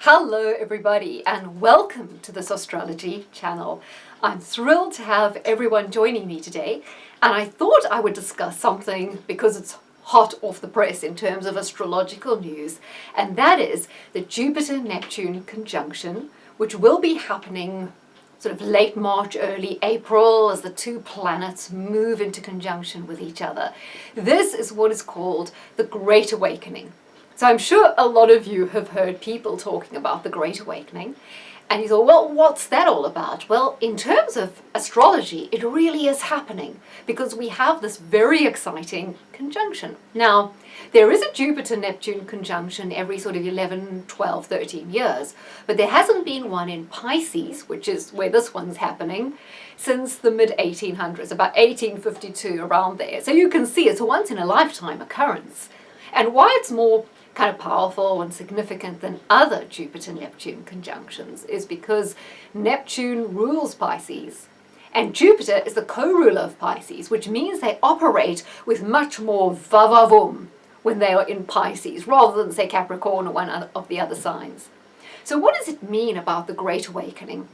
Hello everybody and welcome to this Astrology channel. I'm thrilled to have everyone joining me today, and I thought I would discuss something because it's hot off the press in terms of astrological news, and that is the Jupiter Neptune conjunction, which will be happening sort of late March, early April as the two planets move into conjunction with each other. This is what is called the Great Awakening. So I'm sure a lot of you have heard people talking about the Great Awakening, and you thought, well, what's that all about? Well, in terms of astrology, it really is happening because we have this very exciting conjunction. Now, there is a Jupiter-Neptune conjunction every sort of 11, 12, 13 years, but there hasn't been one in Pisces, which is where this one's happening, since the mid-1800s, about 1852, around there. So you can see it's a once-in-a-lifetime occurrence. And why it's more kind of powerful and significant than other Jupiter-Neptune conjunctions is because Neptune rules Pisces, and Jupiter is the co-ruler of Pisces, which means they operate with much more va-va-voom when they are in Pisces, rather than, say, Capricorn or one of the other signs. So what does it mean about the Great Awakening?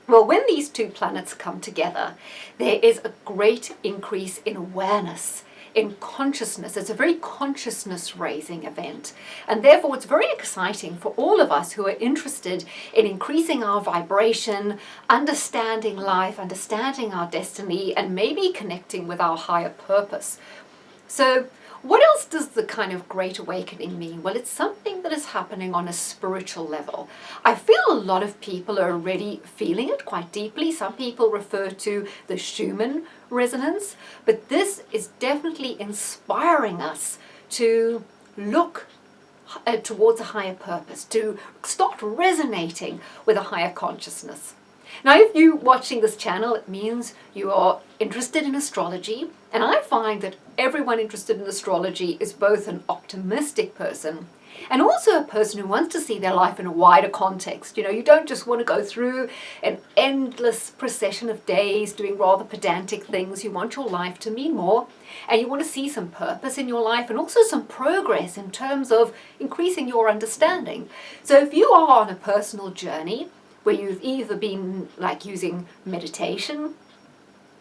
Well, when these two planets come together, there is a great increase in awareness, in consciousness. It's a very consciousness-raising event, and therefore it's very exciting for all of us who are interested in increasing our vibration, understanding life, understanding our destiny, and maybe connecting with our higher purpose. So what else does the kind of Great Awakening mean? Well, it's something that is happening on a spiritual level. I feel a lot of people are already feeling it quite deeply. Some people refer to the Schumann resonance, but this is definitely inspiring us to look towards a higher purpose, to start resonating with a higher consciousness. Now, if you're watching this channel, it means you are interested in astrology, and I find that everyone interested in astrology is both an optimistic person and also a person who wants to see their life in a wider context. You know, you don't just want to go through an endless procession of days doing rather pedantic things. You want your life to mean more, and you want to see some purpose in your life and also some progress in terms of increasing your understanding. So if you are on a personal journey where you've either been like using meditation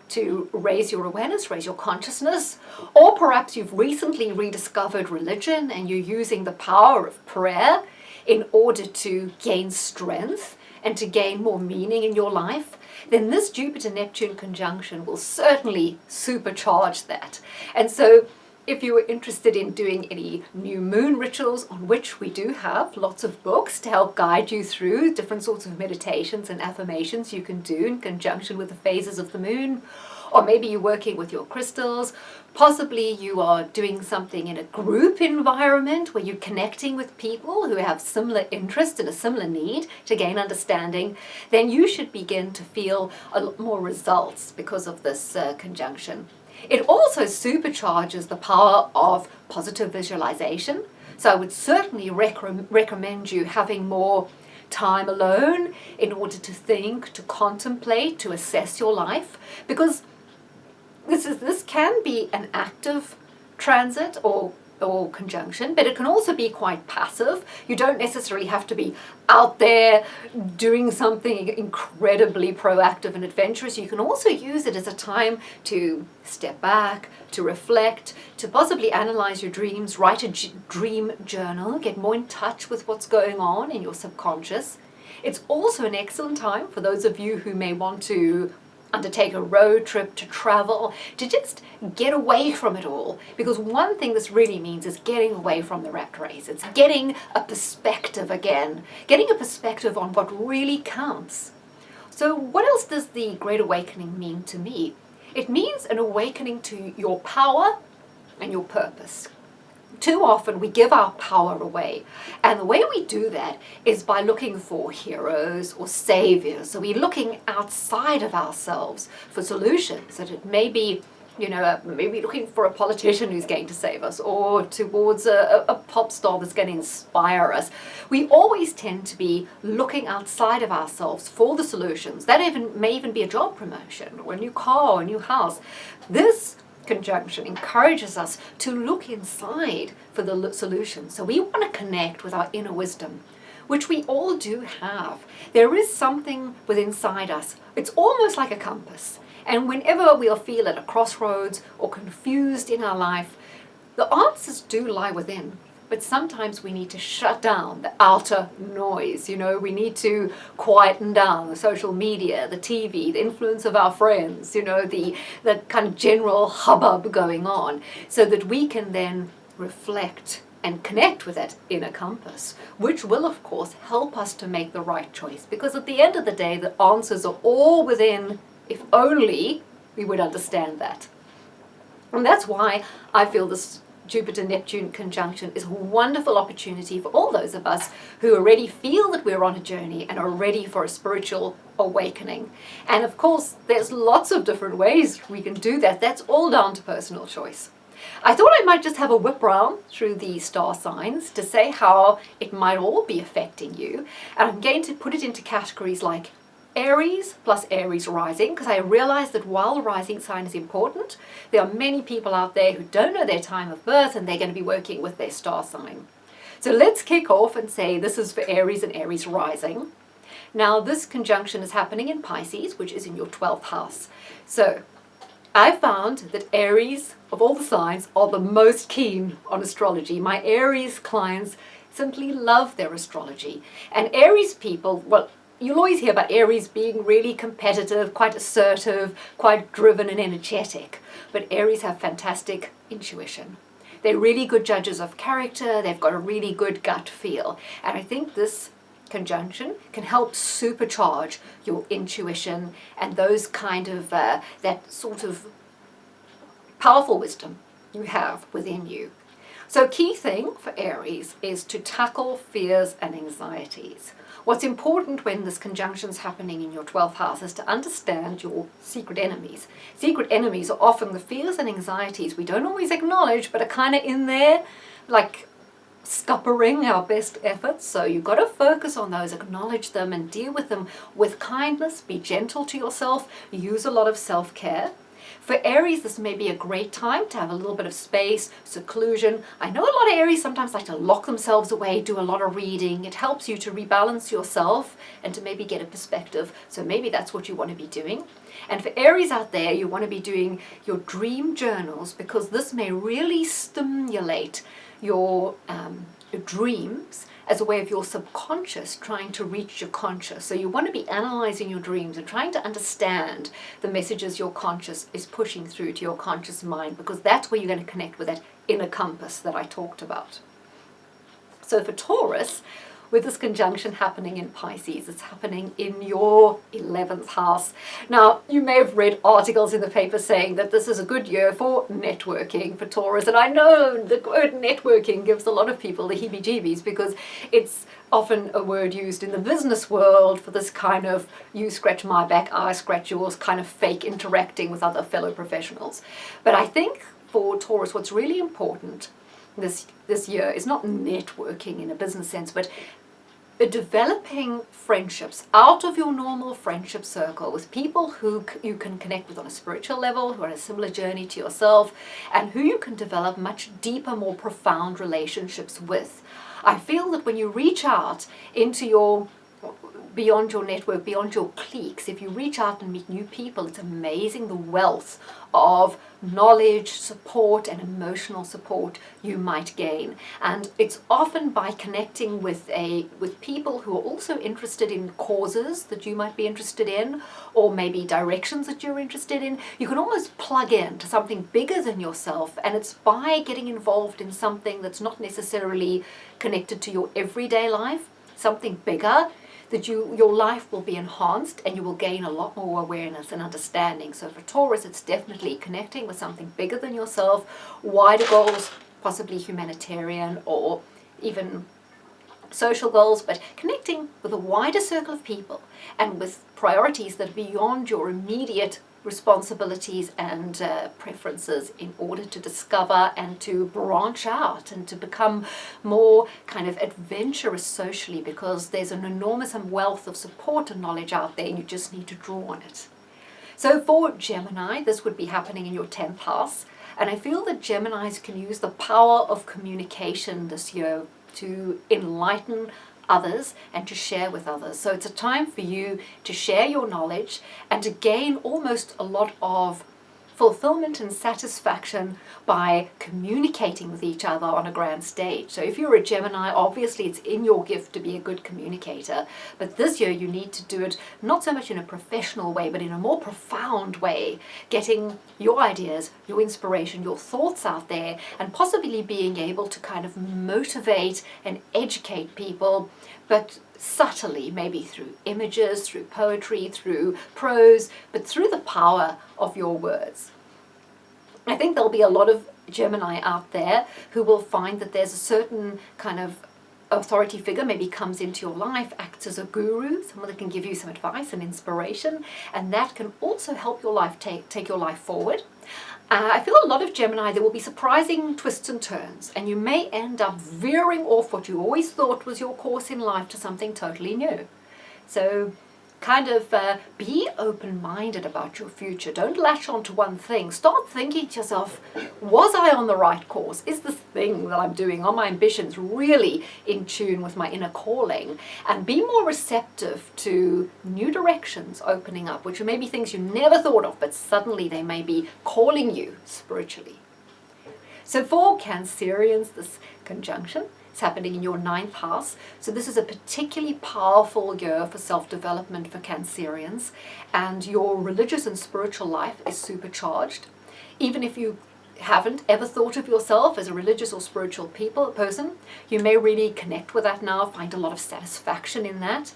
to raise your awareness, raise your consciousness, or perhaps you've recently rediscovered religion and you're using the power of prayer in order to gain strength and to gain more meaning in your life, then this Jupiter-Neptune conjunction will certainly supercharge that. And so if you are interested in doing any new moon rituals, on which we do have lots of books to help guide you through different sorts of meditations and affirmations you can do in conjunction with the phases of the moon, or maybe you're working with your crystals, possibly you are doing something in a group environment where you're connecting with people who have similar interests and a similar need to gain understanding, then you should begin to feel a lot more results because of this conjunction. It also supercharges the power of positive visualization. So I would certainly recommend you having more time alone in order to think, to contemplate, to assess your life, because this can be an active transit or conjunction, but it can also be quite passive. You don't necessarily have to be out there doing something incredibly proactive and adventurous. You can also use it as a time to step back, to reflect, to possibly analyze your dreams, write a dream journal, get more in touch with what's going on in your subconscious. It's also an excellent time for those of you who may want to undertake a road trip, to travel, to just get away from it all. Because one thing this really means is getting away from the rat race. It's getting a perspective again, getting a perspective on what really counts. So what else does the Great Awakening mean to me? It means an awakening to your power and your purpose. Too often we give our power away, and the way we do that is by looking for heroes or saviors. So we're looking outside of ourselves for solutions, that it may be, you know, maybe looking for a politician who's going to save us, or towards a pop star that's going to inspire us. We always tend to be looking outside of ourselves for the solutions. That may even be a job promotion or a new car or a new house. This conjunction encourages us to look inside for the solution. So we want to connect with our inner wisdom. which we all do have. There is something within inside us. It's almost like a compass. And whenever we feel at a crossroads or confused in our life, the answers do lie within. But sometimes we need to shut down the outer noise. We need to quieten down the social media, the TV, the influence of our friends, the kind of general hubbub going on, so that we can then reflect and connect with that inner compass, which will, of course, help us to make the right choice. Because at the end of the day, the answers are all within, if only we would understand that. And that's why I feel this Jupiter Neptune conjunction is a wonderful opportunity for all those of us who already feel that we're on a journey and are ready for a spiritual awakening. And of course, there's lots of different ways we can do that. That's all down to personal choice. I thought I might just have a whip round through the star signs to say how it might all be affecting you. And I'm going to put it into categories like Aries plus Aries rising, because I realize that while the rising sign is important, there are many people out there who don't know their time of birth and they're going to be working with their star sign. So let's kick off and say this is for Aries and Aries rising. Now this conjunction is happening in Pisces, which is in your 12th house. So I found that Aries, of all the signs, are the most keen on astrology. My Aries clients simply love their astrology. And Aries people, well, you'll always hear about Aries being really competitive, quite assertive, quite driven and energetic. But Aries have fantastic intuition. They're really good judges of character. They've got a really good gut feel. And I think this conjunction can help supercharge your intuition and those kind of, that sort of powerful wisdom you have within you. So key thing for Aries is to tackle fears and anxieties. What's important when this conjunction is happening in your 12th house is to understand your secret enemies. Secret enemies are often the fears and anxieties we don't always acknowledge, but are kind of in there, like scuppering our best efforts. So you've got to focus on those, acknowledge them, and deal with them with kindness. Be gentle to yourself. Use a lot of self-care. For Aries, this may be a great time to have a little bit of space, seclusion. I know a lot of Aries sometimes like to lock themselves away, do a lot of reading. It helps you to rebalance yourself and to maybe get a perspective. So maybe that's what you want to be doing. And for Aries out there, you want to be doing your dream journals, because this may really stimulate your dreams as a way of your subconscious trying to reach your conscious. So you want to be analyzing your dreams and trying to understand the messages your conscious is pushing through to your conscious mind, because that's where you're going to connect with that inner compass that I talked about. So for Taurus, with this conjunction happening in Pisces, it's happening in your 11th house. Now, you may have read articles in the paper saying that this is a good year for networking for Taurus. And I know the word networking gives a lot of people the heebie-jeebies, because it's often a word used in the business world for this kind of you scratch my back, I scratch yours, kind of fake interacting with other fellow professionals. But I think for Taurus, what's really important this year is not networking in a business sense, but developing friendships out of your normal friendship circle with people who you can connect with on a spiritual level, who are on a similar journey to yourself, and who you can develop much deeper, more profound relationships with. I feel that when you reach out into beyond your network, beyond your cliques, if you reach out and meet new people, it's amazing the wealth of knowledge, support, and emotional support you might gain. And it's often by connecting with people who are also interested in causes that you might be interested in, or maybe directions that you're interested in. You can almost plug in to something bigger than yourself, and it's by getting involved in something that's not necessarily connected to your everyday life, something bigger, that your life will be enhanced and you will gain a lot more awareness and understanding. So for Taurus, it's definitely connecting with something bigger than yourself, wider goals, possibly humanitarian or even social goals, but connecting with a wider circle of people and with priorities that are beyond your immediate responsibilities and preferences, in order to discover and to branch out and to become more kind of adventurous socially, because there's an enormous wealth of support and knowledge out there and you just need to draw on it. So for Gemini, this would be happening in your 10th house, and I feel that Geminis can use the power of communication this year to enlighten others and to share with others. So it's a time for you to share your knowledge and to gain almost a lot of fulfillment and satisfaction by communicating with each other on a grand stage. So if you're a Gemini, obviously it's in your gift to be a good communicator, but this year you need to do it not so much in a professional way, but in a more profound way, getting your ideas, your inspiration, your thoughts out there, and possibly being able to kind of motivate and educate people, but subtly, maybe through images, through poetry, through prose, but through the power of your words. I think there'll be a lot of Gemini out there who will find that there's a certain kind of authority figure maybe comes into your life, acts as a guru, someone that can give you some advice and inspiration, and that can also help your life take your life forward. I feel a lot of Gemini, there will be surprising twists and turns, and you may end up veering off what you always thought was your course in life to something totally new. So kind of be open-minded about your future. Don't latch on to one thing. Start thinking to yourself, was I on the right course? Is this thing that I'm doing, are my ambitions really in tune with my inner calling? And be more receptive to new directions opening up, which are maybe things you never thought of, but suddenly they may be calling you spiritually. So for Cancerians, this conjunction is happening in your 9th house. So this is a particularly powerful year for self-development for Cancerians, and your religious and spiritual life is supercharged. Even if you haven't ever thought of yourself as a religious or spiritual person, you may really connect with that now, find a lot of satisfaction in that.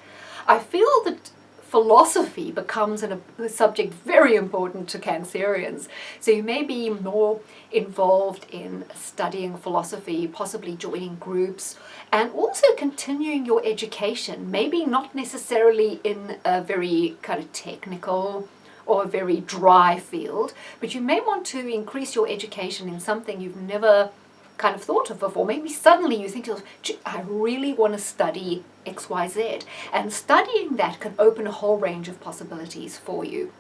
I feel that philosophy becomes a subject very important to Cancerians. So you may be more involved in studying philosophy, possibly joining groups, and also continuing your education, maybe not necessarily in a very kind of technical or a very dry field, but you may want to increase your education in something you've never kind of thought of before. Maybe suddenly you think to yourself, I really want to study XYZ, and studying that can open a whole range of possibilities for you.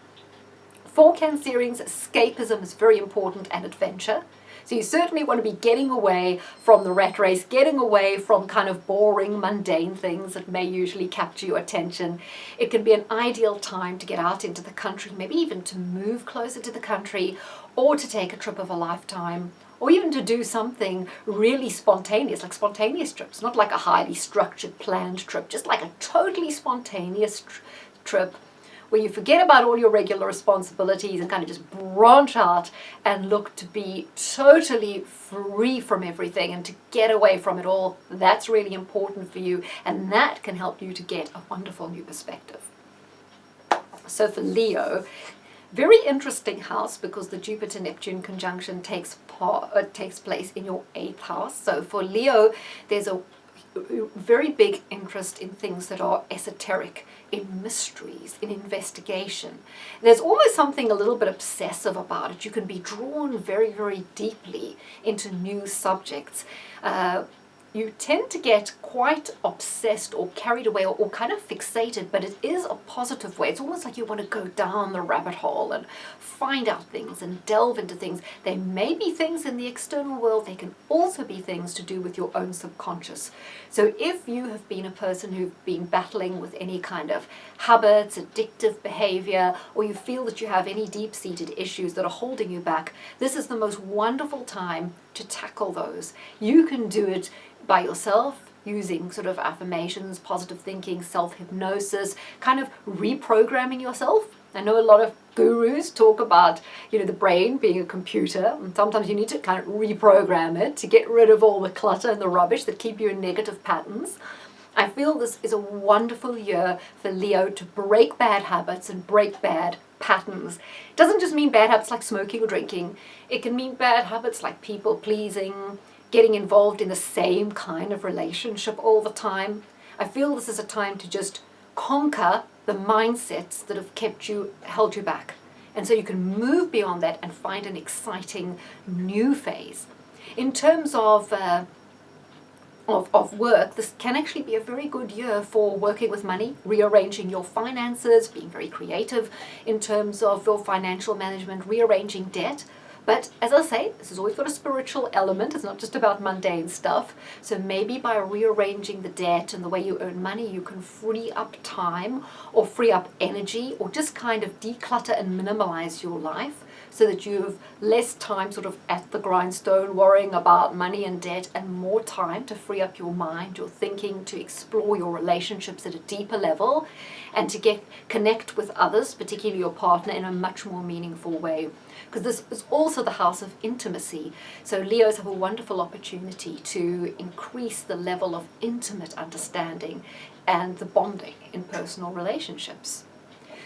For Cancerians, escapism is very important, and adventure. So you certainly want to be getting away from the rat race, getting away from kind of boring, mundane things that may usually capture your attention. It can be an ideal time to get out into the country, maybe even to move closer to the country, or to take a trip of a lifetime, or even to do something really spontaneous, like spontaneous trips, not like a highly structured, planned trip, just like a totally spontaneous trip where you forget about all your regular responsibilities and kind of just branch out and look to be totally free from everything and to get away from it all. That's really important for you, and that can help you to get a wonderful new perspective. So for Leo, very interesting house, because the Jupiter Neptune conjunction takes place in your 8th house. So for Leo, there's a very big interest in things that are esoteric, in mysteries, in investigation. There's almost something a little bit obsessive about it. You can be drawn very, very deeply into new subjects. You tend to get quite obsessed or carried away or kind of fixated, but it is a positive way. It's almost like you want to go down the rabbit hole and find out things and delve into things. They may be things in the external world. They can also be things to do with your own subconscious. So if you have been a person who've been battling with any kind of habits, addictive behavior, or you feel that you have any deep-seated issues that are holding you back, this is the most wonderful time to tackle those. You can do it by yourself, using sort of affirmations, positive thinking, self-hypnosis, kind of reprogramming yourself. I know a lot of gurus talk about, the brain being a computer, and sometimes you need to kind of reprogram it to get rid of all the clutter and the rubbish that keep you in negative patterns. I feel this is a wonderful year for Leo to break bad habits and break bad patterns. It doesn't just mean bad habits like smoking or drinking. It can mean bad habits like people pleasing, getting involved in the same kind of relationship all the time. I feel this is a time to just conquer the mindsets that have held you back. And so you can move beyond that and find an exciting new phase. In terms of work, this can actually be a very good year for working with money, rearranging your finances, being very creative in terms of your financial management, rearranging debt. But as I say, this has always got a spiritual element. It's not just about mundane stuff. So maybe by rearranging the debt and the way you earn money, you can free up time or free up energy or just kind of declutter and minimalize your life so that you have less time sort of at the grindstone worrying about money and debt, and more time to free up your mind, your thinking, to explore your relationships at a deeper level and to connect with others, particularly your partner, in a much more meaningful way. Because this is also the house of intimacy. So Leos have a wonderful opportunity to increase the level of intimate understanding and the bonding in personal relationships.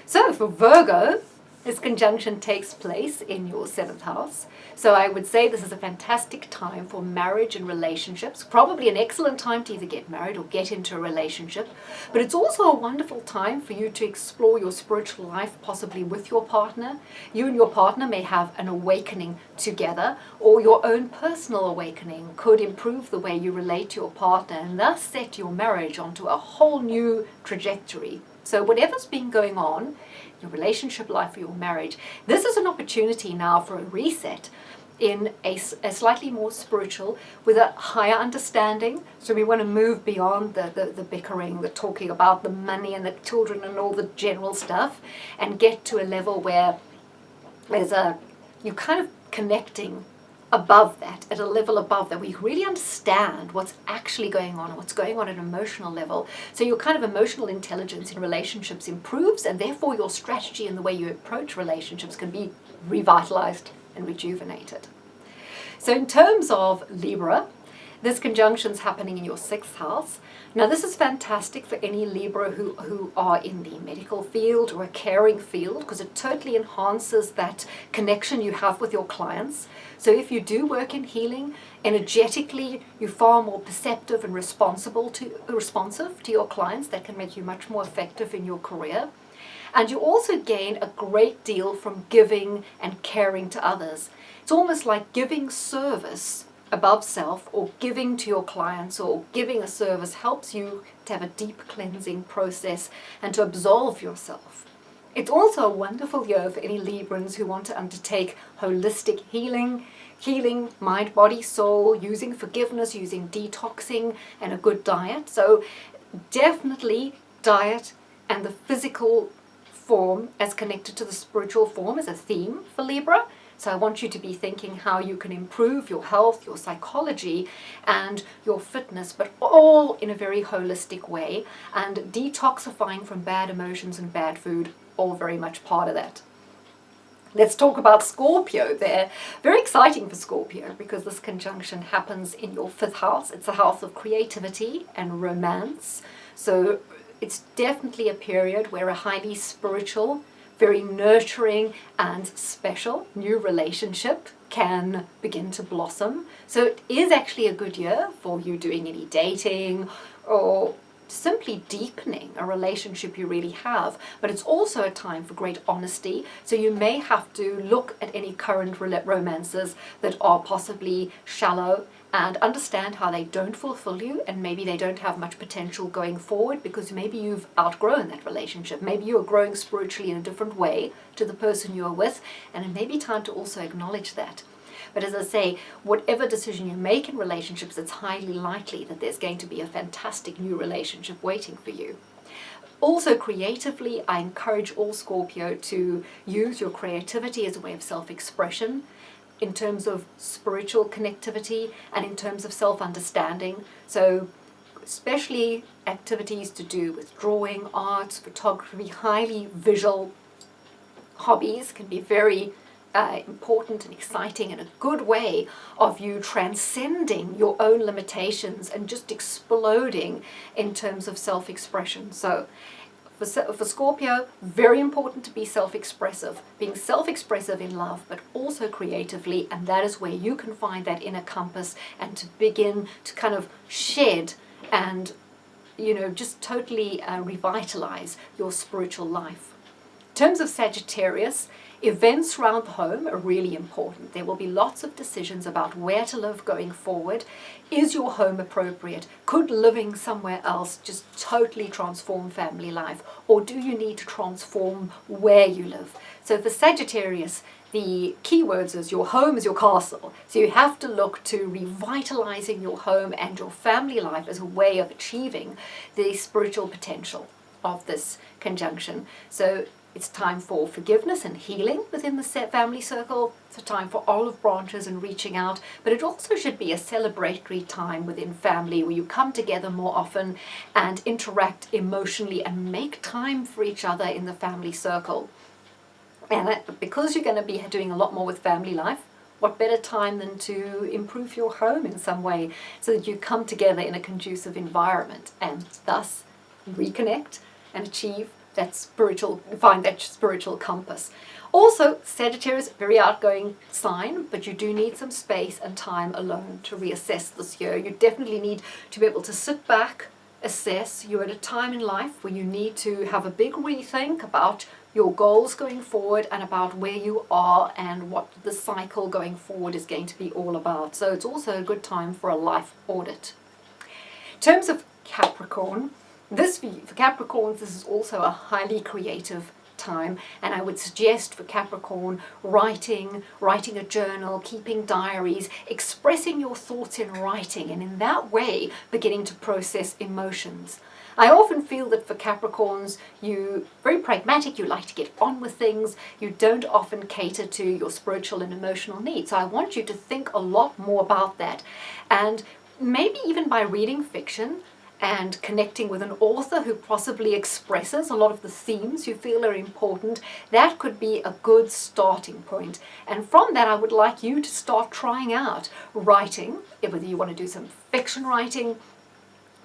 So for Virgo, this conjunction takes place in your 7th house. So I would say this is a fantastic time for marriage and relationships. Probably an excellent time to either get married or get into a relationship. But it's also a wonderful time for you to explore your spiritual life, possibly with your partner. You and your partner may have an awakening together, or your own personal awakening could improve the way you relate to your partner and thus set your marriage onto a whole new trajectory. So whatever's been going on, your relationship life or your marriage, this is an opportunity now for a reset in a slightly more spiritual, with a higher understanding. So we want to move beyond the bickering, the talking about the money and the children and all the general stuff, and get to a level where you're kind of connecting above that, at a level above that, where you really understand what's actually going on and what's going on at an emotional level. So your kind of emotional intelligence in relationships improves, and therefore your strategy and the way you approach relationships can be revitalized and rejuvenated. So in terms of Libra, this conjunction's happening in your 6th house. Now this is fantastic for any Libra who are in the medical field or a caring field, because it totally enhances that connection you have with your clients. So if you do work in healing, energetically you're far more perceptive and responsive to your clients. That can make you much more effective in your career. And you also gain a great deal from giving and caring to others. It's almost like giving service above self, or giving to your clients, or giving a service helps you to have a deep cleansing process and to absolve yourself. It's also a wonderful year for any Librans who want to undertake holistic healing mind, body, soul, using forgiveness, using detoxing, and a good diet. So definitely diet and the physical form as connected to the spiritual form is a theme for Libra. So I want you to be thinking how you can improve your health, your psychology, and your fitness, but all in a very holistic way, and detoxifying from bad emotions and bad food, all very much part of that. Let's talk about Scorpio there. Very exciting for Scorpio, because this conjunction happens in your 5th house. It's a house of creativity and romance. So it's definitely a period where a highly spiritual, very nurturing and special new relationship can begin to blossom. So it is actually a good year for you doing any dating or simply deepening a relationship you really have. But it's also a time for great honesty. So you may have to look at any current romances that are possibly shallow and understand how they don't fulfill you, and maybe they don't have much potential going forward because maybe you've outgrown that relationship. Maybe you're growing spiritually in a different way to the person you're with, and it may be time to also acknowledge that. But as I say, whatever decision you make in relationships, it's highly likely that there's going to be a fantastic new relationship waiting for you. Also creatively, I encourage all Scorpio to use your creativity as a way of self-expression, in terms of spiritual connectivity and in terms of self-understanding. So especially activities to do with drawing, arts, photography, highly visual hobbies can be very important and exciting, and a good way of you transcending your own limitations and just exploding in terms of self-expression. So for Scorpio, very important to be self-expressive, being self-expressive in love, but also creatively, and that is where you can find that inner compass and to begin to kind of shed and, just totally revitalize your spiritual life. In terms of Sagittarius, events around the home are really important. There will be lots of decisions about where to live going forward. Is your home appropriate? Could living somewhere else just totally transform family life? Or do you need to transform where you live? So for Sagittarius, the keywords is your home is your castle. So you have to look to revitalizing your home and your family life as a way of achieving the spiritual potential of this conjunction. So it's time for forgiveness and healing within the family circle. It's a time for olive branches and reaching out, but it also should be a celebratory time within family where you come together more often and interact emotionally and make time for each other in the family circle. And because you're going to be doing a lot more with family life, what better time than to improve your home in some way so that you come together in a conducive environment and thus reconnect and achieve that find that spiritual compass. Also, Sagittarius, very outgoing sign, but you do need some space and time alone to reassess this year. You definitely need to be able to sit back, assess. You're at a time in life where you need to have a big rethink about your goals going forward and about where you are and what the cycle going forward is going to be all about. So it's also a good time for a life audit. In terms of Capricorn, for Capricorns, this is also a highly creative time, and I would suggest for Capricorn writing a journal, keeping diaries, expressing your thoughts in writing, and in that way beginning to process emotions. I often feel that for Capricorns, you're very pragmatic, you like to get on with things, you don't often cater to your spiritual and emotional needs. So I want you to think a lot more about that, and maybe even by reading fiction and connecting with an author who possibly expresses a lot of the themes you feel are important, that could be a good starting point. And from that, I would like you to start trying out writing, whether you want to do some fiction writing,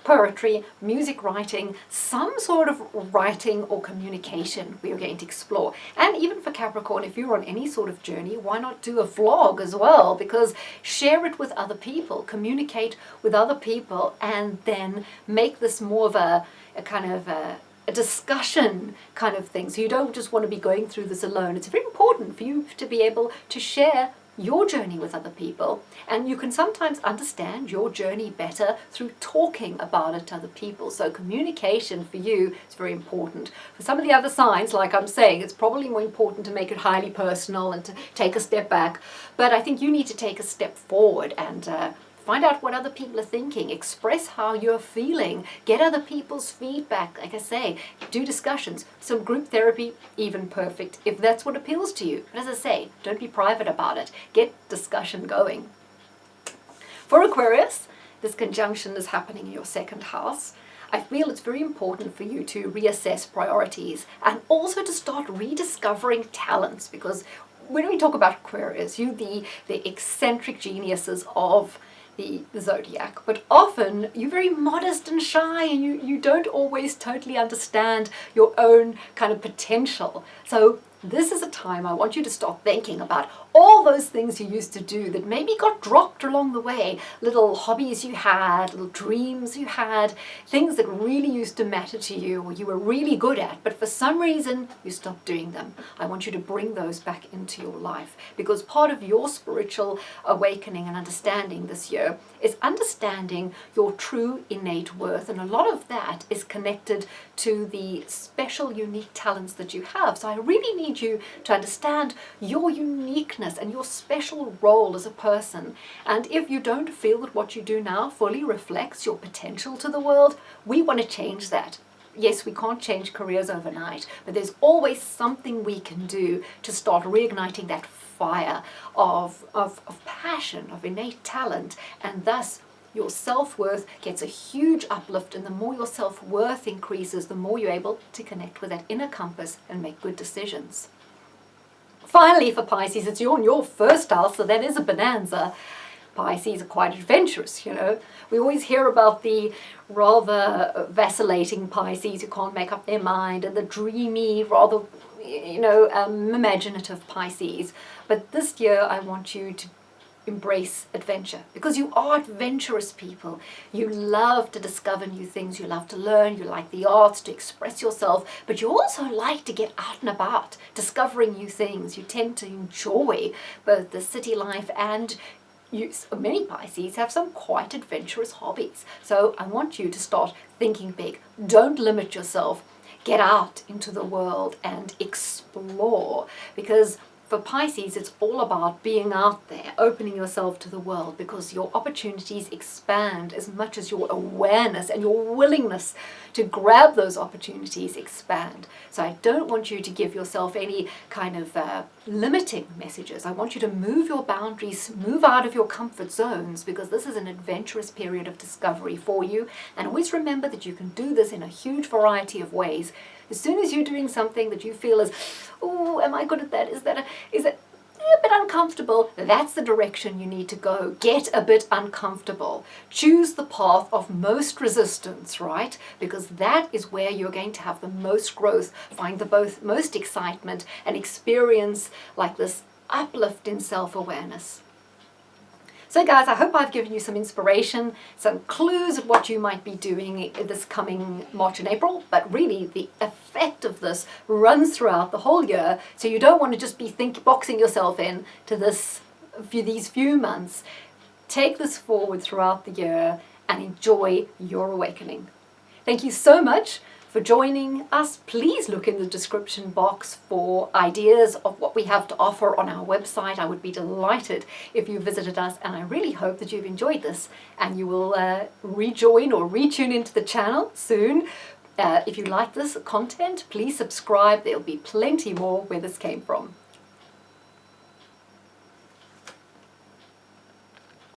poetry, music writing, some sort of writing or communication we are going to explore. And even for Capricorn, if you're on any sort of journey, why not do a vlog as well? Because share it with other people, communicate with other people, and then make this more of a kind of a discussion kind of thing. So you don't just want to be going through this alone. It's very important for you to be able to share your journey with other people, and you can sometimes understand your journey better through talking about it to other people. So communication for you is very important. For some of the other signs, like I'm saying, it's probably more important to make it highly personal and to take a step back, but I think you need to take a step forward and find out what other people are thinking, express how you're feeling, get other people's feedback. Like I say, do discussions, some group therapy, even perfect, if that's what appeals to you. But as I say, don't be private about it. Get discussion going. For Aquarius, this conjunction is happening in your second house. I feel it's very important for you to reassess priorities and also to start rediscovering talents, because when we talk about Aquarius, you the eccentric geniuses of the zodiac, but often you're very modest and shy, and you don't always totally understand your own kind of potential. So this is a time I want you to start thinking about all those things you used to do that maybe got dropped along the way, little hobbies you had, little dreams you had, things that really used to matter to you or you were really good at, but for some reason you stopped doing them. I want you to bring those back into your life, because part of your spiritual awakening and understanding this year is understanding your true innate worth, and a lot of that is connected to the special, unique talents that you have. So I really need you to understand your uniqueness and your special role as a person. And if you don't feel that what you do now fully reflects your potential to the world, we want to change that. Yes, we can't change careers overnight, but there's always something we can do to start reigniting that fire of passion, of innate talent, and thus your self-worth gets a huge uplift, and the more your self-worth increases, the more you're able to connect with that inner compass and make good decisions. Finally, for Pisces, it's you're in your first house, so that is a bonanza. Pisces are quite adventurous, you know. We always hear about the rather vacillating Pisces who can't make up their mind, and the dreamy, rather, imaginative Pisces. But this year I want you to embrace adventure, because you are adventurous people. You love to discover new things, you love to learn, you like the arts, to express yourself, but you also like to get out and about, discovering new things. You tend to enjoy both the city life, and many Pisces have some quite adventurous hobbies. So I want you to start thinking big. Don't limit yourself. Get out into the world and explore, because for Pisces, it's all about being out there, opening yourself to the world, because your opportunities expand as much as your awareness and your willingness to grab those opportunities expand. So I don't want you to give yourself any kind of limiting messages. I want you to move your boundaries, move out of your comfort zones, because this is an adventurous period of discovery for you. And always remember that you can do this in a huge variety of ways. As soon as you're doing something that you feel is, oh, am I good at that? Is it a bit uncomfortable? That's the direction you need to go. Get a bit uncomfortable. Choose the path of most resistance, right? Because that is where you're going to have the most growth, find the most excitement, and experience like this uplift in self-awareness. So guys, I hope I've given you some inspiration, some clues of what you might be doing this coming March and April, but really the effect of this runs throughout the whole year, so you don't want to just be boxing yourself in to these few months. Take this forward throughout the year and enjoy your awakening. Thank you so much for joining us. Please look in the description box for ideas of what we have to offer on our website. I would be delighted if you visited us, and I really hope that you've enjoyed this and you will rejoin or retune into the channel soon. If you like this content, please subscribe. There'll be plenty more where this came from.